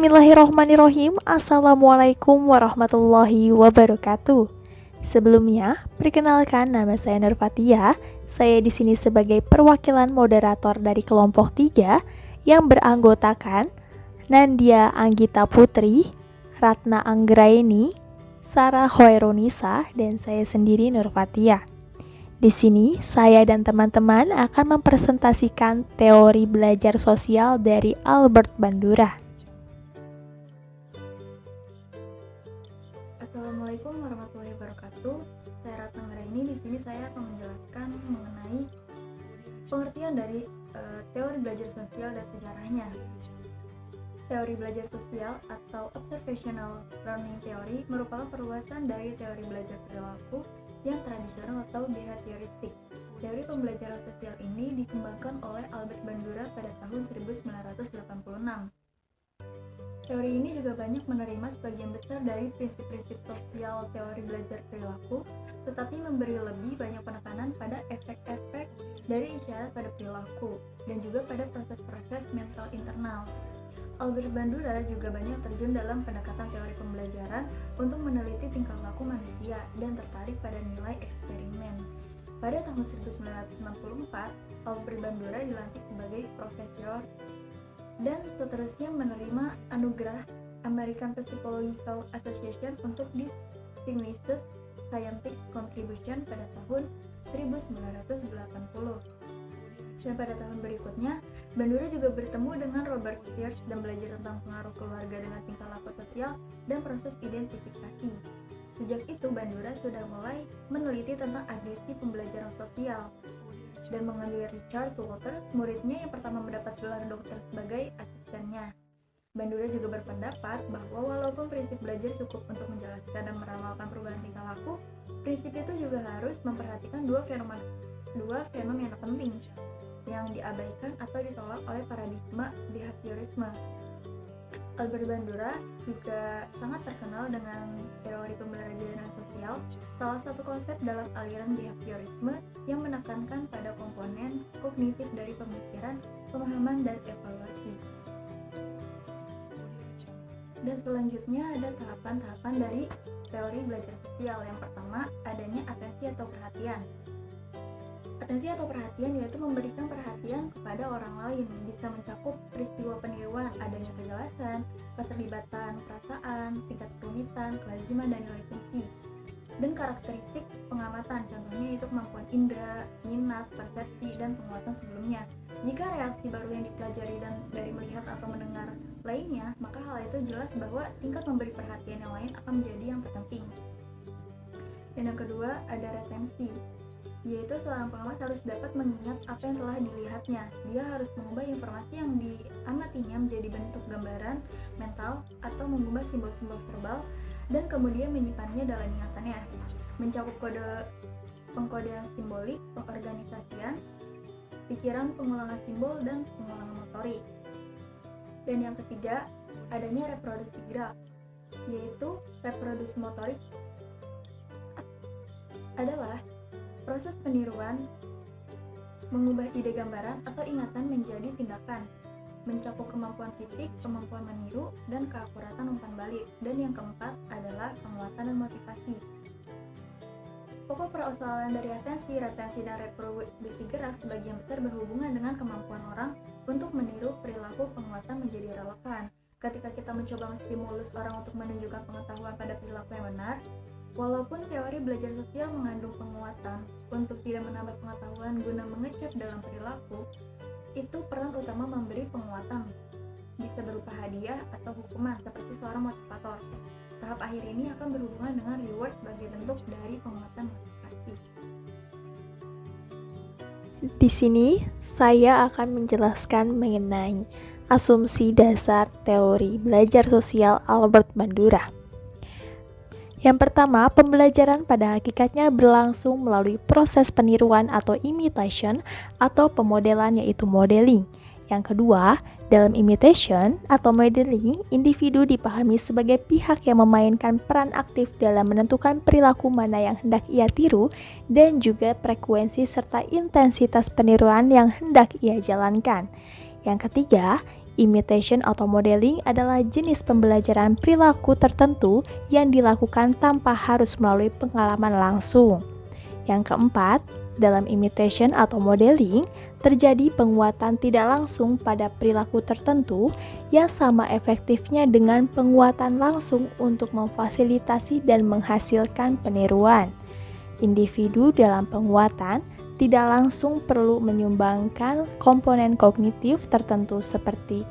Bismillahirrohmanirrohim. Assalamualaikum warahmatullahi wabarakatuh. Sebelumnya, perkenalkan nama saya Nur Fatia. Saya di sini sebagai perwakilan moderator dari kelompok 3 yang beranggotakan Nandia Anggita Putri, Ratna Anggraini, Sarah Hoeronisa, dan saya sendiri Nur Fatia. Di sini, saya dan teman-teman akan mempresentasikan teori belajar sosial dari Albert Bandura. Assalamualaikum warahmatullahi wabarakatuh. Saya Ratna Anggraini. Di sini saya akan menjelaskan mengenai pengertian dari teori belajar sosial dan sejarahnya. Teori belajar sosial atau observational learning theory merupakan perluasan dari teori belajar perilaku yang tradisional atau behavioristik. Teori pembelajaran sosial ini dikembangkan oleh Albert Bandura pada tahun 1986. Teori ini juga banyak menerima sebagian besar dari prinsip-prinsip sosial teori belajar perilaku, tetapi memberi lebih banyak penekanan pada efek-efek dari isyarat pada perilaku dan juga pada proses-proses mental internal. Albert Bandura juga banyak terjun dalam pendekatan teori pembelajaran untuk meneliti tingkah laku manusia dan tertarik pada nilai eksperimen. Pada tahun 1964, Albert Bandura dilantik sebagai profesor dan seterusnya menerima anugerah American Psychological Association untuk Distinguished Scientific Contribution pada tahun 1980. Dan pada tahun berikutnya, Bandura juga bertemu dengan Robert Pierce dan belajar tentang pengaruh keluarga dengan tingkah laku sosial dan proses identifikasi. Sejak itu, Bandura sudah mulai meneliti tentang agresi pembelajaran sosial dan mengambil Richard Walters, muridnya yang pertama mendapat gelar dokter, sebagai asistennya. Bandura juga berpendapat bahwa walaupun prinsip belajar cukup untuk menjelaskan dan meramalkan perubahan tingkah laku, prinsip itu juga harus memperhatikan dua fenomena penting yang diabaikan atau ditolak oleh paradigma behaviorisme. Albert Bandura juga sangat terkenal dengan teori pembelajaran sosial, salah satu konsep dalam aliran behaviorisme yang menekankan pada komponen kognitif dari pemikiran, pemahaman, dan evaluasi. Dan selanjutnya ada tahapan-tahapan dari teori belajar sosial. Yang pertama, adanya atensi atau perhatian. Atensi atau perhatian yaitu memberikan perhatian kepada orang lain, bisa mencakup peristiwa peniruan, adanya kejelasan, keterlibatan, perasaan, tingkat kerumitan, kelaziman, dan nilai fungsi. Dan karakteristik pengamatan, contohnya yaitu kemampuan indera, minat, persepsi, dan penguatan sebelumnya. Jika reaksi baru yang dipelajari dan dari melihat atau mendengar lainnya, maka hal itu jelas bahwa tingkat memberi perhatian yang lain akan menjadi yang terpenting. Dan yang kedua, ada retensi, yaitu seorang pengamat harus dapat mengingat apa yang telah dilihatnya. Dia harus mengubah informasi yang diamatinya menjadi bentuk gambaran mental atau mengubah simbol-simbol verbal dan kemudian menyimpannya dalam ingatannya. Mencakup pengkodean simbolik, pengorganisasian, pikiran, pengulangan simbol, dan pengulangan motorik. Dan yang ketiga, adanya reproduksi gerak, yaitu reproduksi motorik adalah proses peniruan mengubah ide gambaran atau ingatan menjadi tindakan, mencakup kemampuan fisik, kemampuan meniru, dan keakuratan umpan balik. Dan yang keempat adalah penguatan dan motivasi. Pokok persoalan dari retensi dan reproduksi gerak sebagian besar berhubungan dengan kemampuan orang untuk meniru perilaku. Penguatan menjadi relevan ketika kita mencoba menstimulus orang untuk menunjukkan pengetahuan pada perilaku yang benar. Walaupun teori belajar sosial mengandung penguatan untuk tidak menambah pengetahuan guna mengecap dalam perilaku, itu peran utama memberi penguatan, bisa berupa hadiah atau hukuman seperti seorang motivator. Tahap akhir ini akan berhubungan dengan reward sebagai bentuk dari penguatan motivasi. Di sini, saya akan menjelaskan mengenai asumsi dasar teori belajar sosial Albert Bandura. Yang pertama, pembelajaran pada hakikatnya berlangsung melalui proses peniruan atau imitation atau pemodelan, yaitu modeling. Yang kedua, dalam imitation atau modeling, individu dipahami sebagai pihak yang memainkan peran aktif dalam menentukan perilaku mana yang hendak ia tiru dan juga frekuensi serta intensitas peniruan yang hendak ia jalankan. Yang ketiga, Imitation atau modeling adalah jenis pembelajaran perilaku tertentu yang dilakukan tanpa harus melalui pengalaman langsung. Yang keempat, dalam imitation atau modeling, terjadi penguatan tidak langsung pada perilaku tertentu yang sama efektifnya dengan penguatan langsung untuk memfasilitasi dan menghasilkan peniruan. Individu dalam penguatan tidak langsung perlu menyumbangkan komponen kognitif tertentu seperti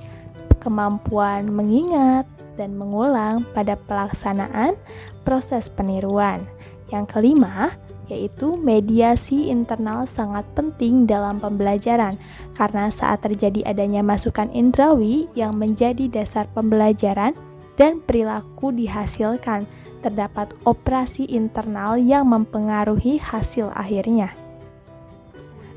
kemampuan mengingat dan mengulang pada pelaksanaan proses peniruan. Yang kelima, yaitu mediasi internal sangat penting dalam pembelajaran karena saat terjadi adanya masukan indrawi yang menjadi dasar pembelajaran dan perilaku dihasilkan, terdapat operasi internal yang mempengaruhi hasil akhirnya.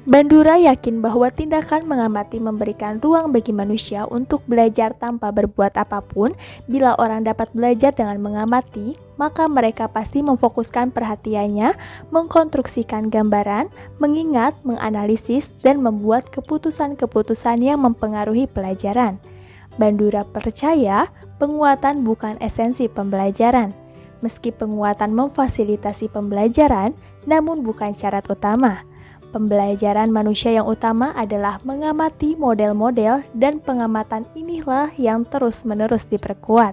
Bandura yakin bahwa tindakan mengamati memberikan ruang bagi manusia untuk belajar tanpa berbuat apapun. Bila orang dapat belajar dengan mengamati, maka mereka pasti memfokuskan perhatiannya, mengkonstruksikan gambaran, mengingat, menganalisis, dan membuat keputusan-keputusan yang mempengaruhi pelajaran. Bandura percaya penguatan bukan esensi pembelajaran. Meski penguatan memfasilitasi pembelajaran, namun bukan syarat utama. Pembelajaran manusia yang utama adalah mengamati model-model dan pengamatan inilah yang terus-menerus diperkuat.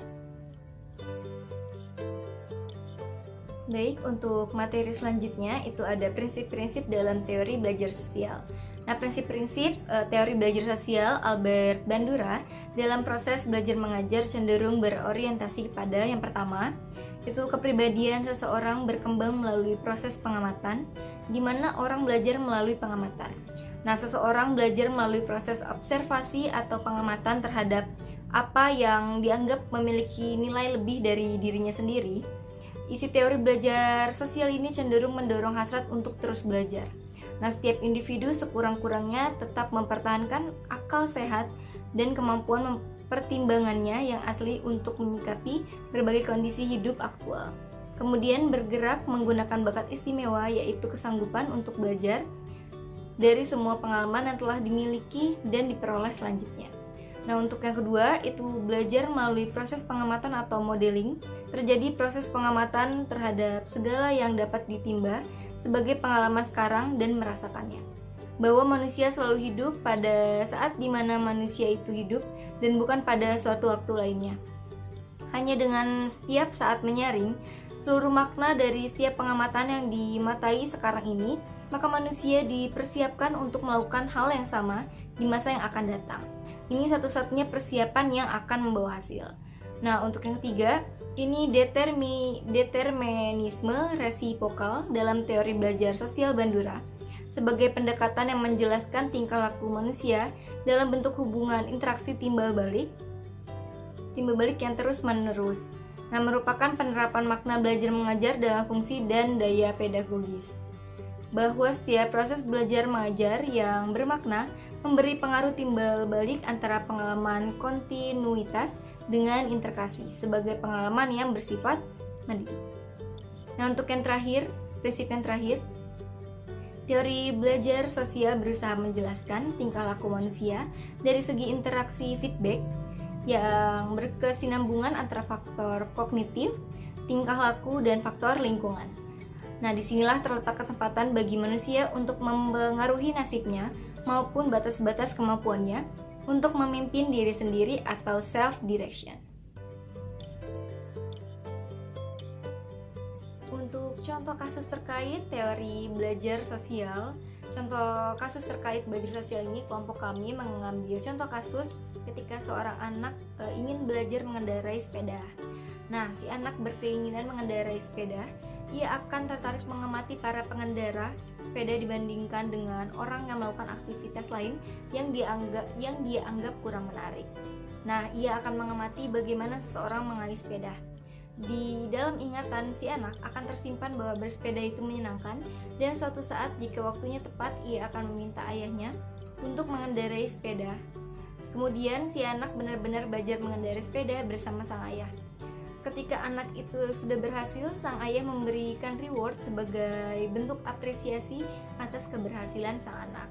Baik, untuk materi selanjutnya itu ada prinsip-prinsip dalam teori belajar sosial. Nah, prinsip-prinsip teori belajar sosial Albert Bandura dalam proses belajar mengajar cenderung berorientasi pada yang pertama, itu kepribadian seseorang berkembang melalui proses pengamatan, di mana orang belajar melalui pengamatan. Nah, seseorang belajar melalui proses observasi atau pengamatan terhadap apa yang dianggap memiliki nilai lebih dari dirinya sendiri. Isi teori belajar sosial ini cenderung mendorong hasrat untuk terus belajar. Nah, setiap individu sekurang-kurangnya tetap mempertahankan akal sehat dan kemampuan pertimbangannya yang asli untuk menyikapi berbagai kondisi hidup aktual. Kemudian bergerak menggunakan bakat istimewa, yaitu kesanggupan untuk belajar dari semua pengalaman yang telah dimiliki dan diperoleh selanjutnya. Nah, untuk yang kedua itu belajar melalui proses pengamatan atau modeling. Terjadi proses pengamatan terhadap segala yang dapat ditimba sebagai pengalaman sekarang dan merasakannya. Bahwa manusia selalu hidup pada saat di mana manusia itu hidup dan bukan pada suatu waktu lainnya. Hanya dengan setiap saat menyaring seluruh makna dari setiap pengamatan yang dimatai sekarang ini, maka manusia dipersiapkan untuk melakukan hal yang sama di masa yang akan datang. Ini satu-satunya persiapan yang akan membawa hasil. Nah, untuk yang ketiga, ini determinisme resipokal dalam teori belajar sosial Bandura sebagai pendekatan yang menjelaskan tingkah laku manusia dalam bentuk hubungan interaksi timbal balik yang terus-menerus. Nah, merupakan penerapan makna belajar mengajar dalam fungsi dan daya pedagogis. Bahwa setiap proses belajar mengajar yang bermakna memberi pengaruh timbal balik antara pengalaman kontinuitas dengan interakasi sebagai pengalaman yang bersifat mendidik. Nah, untuk yang terakhir, prinsip yang terakhir, teori belajar sosial berusaha menjelaskan tingkah laku manusia dari segi interaksi feedback yang berkesinambungan antara faktor kognitif, tingkah laku, dan faktor lingkungan. Nah, disinilah terletak kesempatan bagi manusia untuk mempengaruhi nasibnya maupun batas-batas kemampuannya untuk memimpin diri sendiri atau self-direction. Untuk contoh kasus terkait teori belajar sosial, contoh kasus terkait belajar sosial ini kelompok kami mengambil contoh kasus ketika seorang anak ingin belajar mengendarai sepeda. Nah, si anak berkeinginan mengendarai sepeda, ia akan tertarik mengamati para pengendara sepeda dibandingkan dengan orang yang melakukan aktivitas lain yang dia anggap kurang menarik. Nah, ia akan mengamati bagaimana seseorang mengayuh sepeda. Di dalam ingatan si anak akan tersimpan bahwa bersepeda itu menyenangkan, dan suatu saat jika waktunya tepat ia akan meminta ayahnya untuk mengendarai sepeda. Kemudian si anak benar-benar belajar mengendarai sepeda bersama sang ayah. Ketika anak itu sudah berhasil, sang ayah memberikan reward sebagai bentuk apresiasi atas keberhasilan sang anak.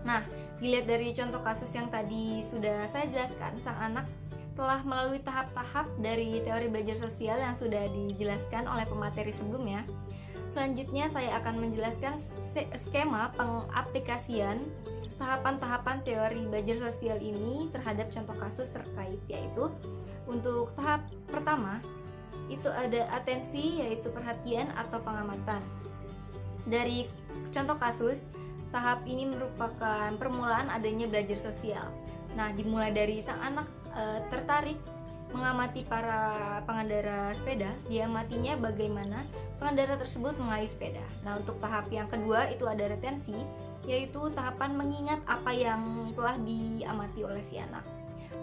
Nah, Dilihat dari contoh kasus yang tadi sudah saya jelaskan, sang anak telah melalui tahap-tahap dari teori belajar sosial yang sudah dijelaskan oleh pemateri sebelumnya. Selanjutnya saya akan menjelaskan skema pengaplikasian tahapan-tahapan teori belajar sosial ini terhadap contoh kasus terkait, yaitu untuk tahap pertama itu ada atensi, yaitu perhatian atau pengamatan. Dari contoh kasus, tahap ini merupakan permulaan adanya belajar sosial. Nah, dimulai dari sang anak tertarik mengamati para pengendara sepeda, diamatinya bagaimana pengendara tersebut mengayuh sepeda. Nah, untuk tahap yang kedua itu ada retensi, yaitu tahapan mengingat apa yang telah diamati oleh si anak.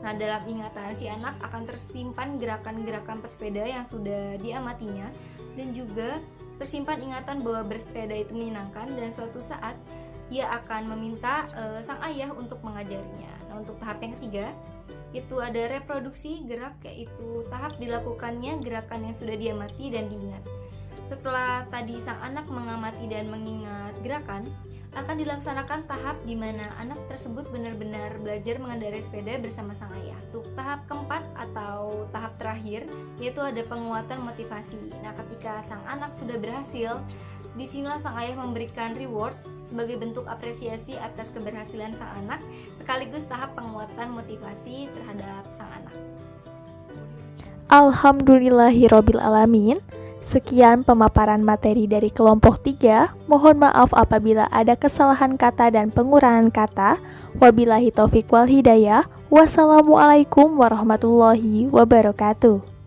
Nah, dalam ingatan si anak akan tersimpan gerakan-gerakan pesepeda yang sudah diamatinya, dan juga tersimpan ingatan bahwa bersepeda itu menyenangkan dan suatu saat ia akan meminta sang ayah untuk mengajarinya. Nah, untuk tahap yang ketiga itu ada reproduksi gerak, yaitu tahap dilakukannya gerakan yang sudah diamati dan diingat. Setelah tadi sang anak mengamati dan mengingat gerakan, akan dilaksanakan tahap di mana anak tersebut benar-benar belajar mengendarai sepeda bersama sang ayah. Untuk tahap keempat atau tahap terakhir yaitu ada penguatan motivasi. Nah, ketika sang anak sudah berhasil, disinilah sang ayah memberikan reward sebagai bentuk apresiasi atas keberhasilan sang anak, sekaligus tahap penguatan motivasi terhadap sang anak. Alhamdulillahirabbil alamin. Sekian pemaparan materi dari kelompok 3. Mohon maaf apabila ada kesalahan kata dan pengurangan kata. Wabillahi taufiq wal hidayah. Wassalamualaikum warahmatullahi wabarakatuh.